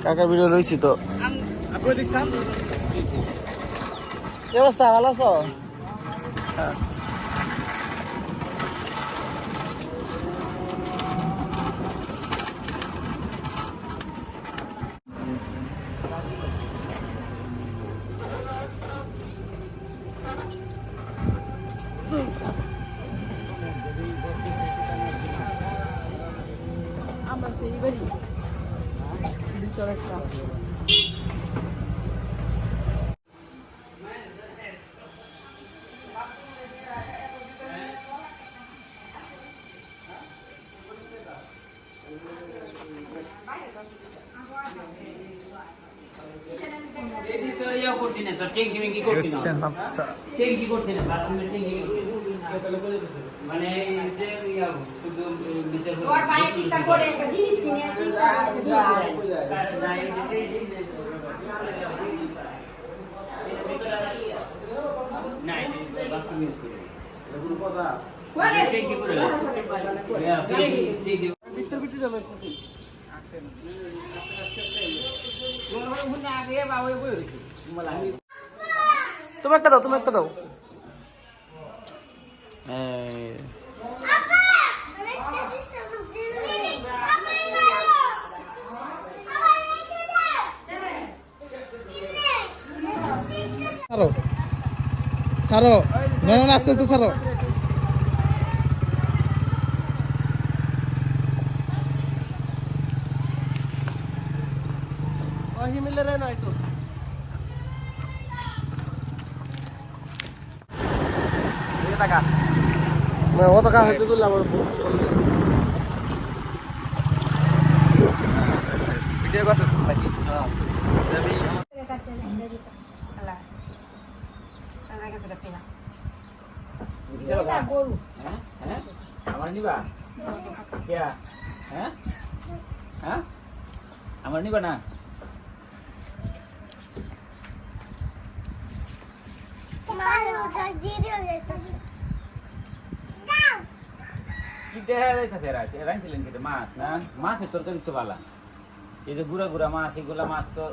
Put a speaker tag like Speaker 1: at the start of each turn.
Speaker 1: কাকার ভিডিও লইছি তো কি অবস্থা ভালো আছো? হ্যাঁ
Speaker 2: আমরা সেই বাড়ি ভিতর একটা
Speaker 3: মানে শুধু
Speaker 1: তুমি একটা দাও সারো আস্তে আস্তে সারো মিলে রে নয় তো টাকা ও টাকা হাতে তুললে আমার ভিডিও করতেছ নাকি
Speaker 3: আমার নিবা আমার নিবা না কি দেখা যাইতেছে রাঁধছিলেন কিন্তু মাছ না মাছের তরকারি তো ভালো এই যে গুড়া গুড়া মাছ এগুলা মাছ তো